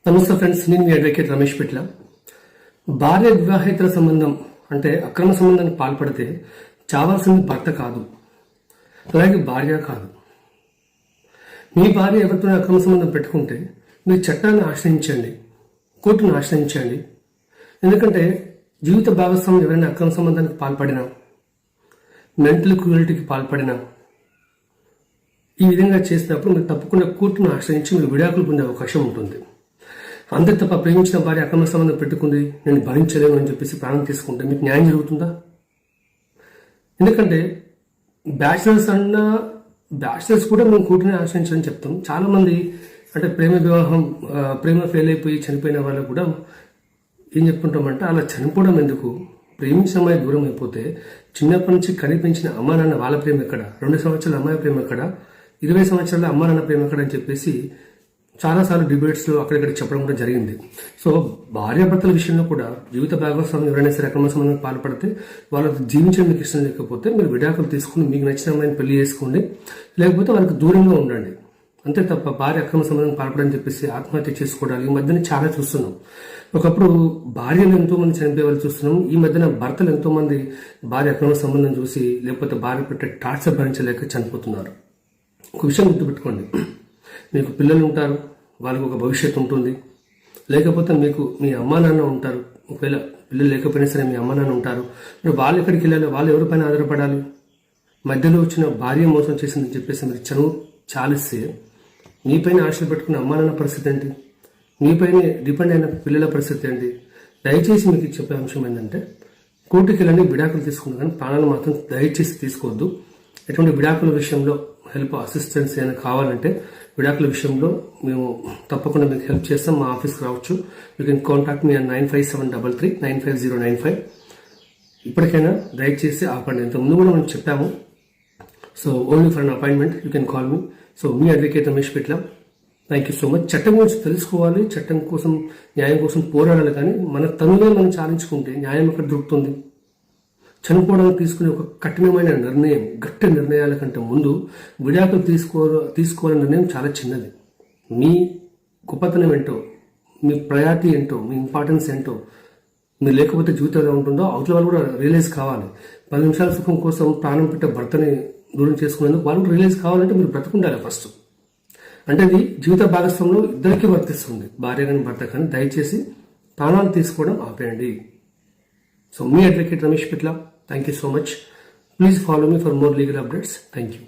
నమస్తే ఫ్రెండ్స్, నేను మీ అడ్వకేట్ రమేష్ పిట్ల. భార్య వివాహేతర సంబంధం అంటే అక్రమ సంబంధానికి పాల్పడితే చావాల్సింది భర్త కాదు, అలాగే భార్య కాదు. మీ భార్య ఎవరితో అక్రమ సంబంధం పెట్టుకుంటే మీరు చట్టాన్ని ఆశ్రయించండి, కోర్టును ఆశ్రయించండి. ఎందుకంటే జీవిత భాగస్వామి ఎవరైనా అక్రమ సంబంధానికి పాల్పడినా, మెంటల్ క్రూయల్టీకి పాల్పడినా, ఈ విధంగా చేసినప్పుడు మీరు తప్పకుండా కోర్టును ఆశ్రయించి మీరు విడాకులు పొందే అవకాశం ఉంటుంది. అంతే తప్ప ప్రేమించిన భార్య అక్రమ సంబంధం పెట్టుకుంది, నేను భరించలేను అని చెప్పేసి ప్రాణం తీసుకుంటే మీకు న్యాయం జరుగుతుందా? ఎందుకంటే బ్యాచిలర్స్ కూడా మేము కోర్టుని ఆశ్రయించాలని చెప్తాం. చాలా మంది అంటే ప్రేమ ఫెయిల్ అయిపోయి చనిపోయిన వాళ్ళు కూడా ఏం చెప్పుకుంటామంటే, అలా చనిపోవడం ఎందుకు? ప్రేమించిన అమ్మాయి దూరం అయిపోతే చిన్నప్పటి నుంచి కనిపించిన అమ్మా నాన్న వాళ్ళ ప్రేమ ఎక్కడ, 2 సంవత్సరాల అమ్మాయి ప్రేమ ఎక్కడ, 20 సంవత్సరాల అమ్మా నాన్న ప్రేమ ఎక్కడ అని చెప్పేసి చాలాసార్లు డిబేట్స్లో అక్కడిక్కడ చెప్పడం కూడా జరిగింది. సో భార్యాభర్తల విషయంలో కూడా జీవిత భాగస్వామి ఎవరైనా సరే అక్రమ సంబంధం పాల్పడితే వాళ్ళకి జీవించడం మీకు ఇష్టం లేకపోతే మీరు విడాకులు తీసుకుని మీకు నచ్చిన అమ్మాయిని పెళ్లి చేసుకోండి, లేకపోతే వాళ్ళకి దూరంగా ఉండండి. అంతే తప్ప భార్య అక్రమ సంబంధం పాల్పడని చెప్పేసి ఆత్మహత్య చేసుకోవడాలు ఈ మధ్యన చాలా చూస్తున్నాం. ఒకప్పుడు భార్యలు ఎంతో మంది చనిపోయే వాళ్ళు చూస్తున్నాం. ఈ మధ్యన భర్తలు ఎంతో మంది భార్య అక్రమ సంబంధం చూసి లేకపోతే భార్య పెట్టే టార్చర్ భరించలేక చనిపోతున్నారు. ఒక విషయం గుర్తుపెట్టుకోండి, మీకు పిల్లలు ఉంటారు, వాళ్ళకు ఒక భవిష్యత్తు ఉంటుంది. లేకపోతే మీకు మీ అమ్మా నాన్న ఉంటారు, ఒకవేళ పిల్లలు లేకపోయినా సరే మీ అమ్మా నాన్న ఉంటారు. మరి వాళ్ళు ఎక్కడికి వెళ్ళాలి? వాళ్ళు ఎవరిపైన ఆధారపడాలి? మధ్యలో వచ్చిన భార్య మోసం చేసిందని చెప్పేసి మీరు చనువు చాలిస్తే మీపైన ఆశలు పెట్టుకున్న అమ్మా నాన్న పరిస్థితి ఏంటి? మీపైన డిపెండ్ అయిన పిల్లల పరిస్థితి ఏంటి? దయచేసి మీకు చెప్పే అంశం ఏంటంటే, కోర్టుకి వెళ్ళండి, విడాకులు తీసుకున్నా కానీ ప్రాణాలు మాత్రం దయచేసి తీసుకోవద్దు. ఎటువంటి విడాకుల విషయంలో హెల్ప్ అసిస్టెన్స్ ఏమైనా కావాలంటే విడాకుల విషయంలో మేము తప్పకుండా మీకు హెల్ప్ చేస్తాం. మా ఆఫీస్కి రావచ్చు. You can contact me 9573395095. ఇప్పటికైనా దయచేసి ఆపండి. ఇంతకుముందు కూడా మనం చెప్పాము. So only for an appointment you can call me. So me advocate Ramesh Pitla. Thank you so much. చట్టం గురించి తెలుసుకోవాలి, చట్టం కోసం న్యాయం కోసం పోరాడాలి. కానీ మన తనులే మనం చాలించుకుంటే న్యాయం ఎక్కడ దొరుకుతుంది? చనిపోవడానికి తీసుకునే ఒక కఠినమైన నిర్ణయం, గట్టి నిర్ణయాల కంటే ముందు విడాకులు తీసుకోవాలనే నిర్ణయం చాలా చిన్నది. మీ గొప్పతనం ఏంటో, మీ ప్రయారిటీ ఏంటో, మీ ఇంపార్టెన్స్ ఏంటో, మీరు లేకపోతే జీవితం ఎలా ఉంటుందో అవతల వాళ్ళు కూడా రియలైజ్ కావాలి. 10 నిమిషాల సుఖం కోసం ప్రాణం పెట్టే భర్తని దూరం చేసుకునేందుకు వాళ్ళు రియలైజ్ కావాలంటే మీరు బ్రతుకుండాలి ఫస్ట్. అంటే అది జీవిత భాగస్వామ్యంలో ఇద్దరికీ వర్తిస్తుంది, భార్య కానీ భర్త కానీ. దయచేసి ప్రాణాలు తీసుకోవడం ఆపేయండి. So, me advocate Ramesh Pitla. Thank you so much. Please follow me for more legal updates. Thank you.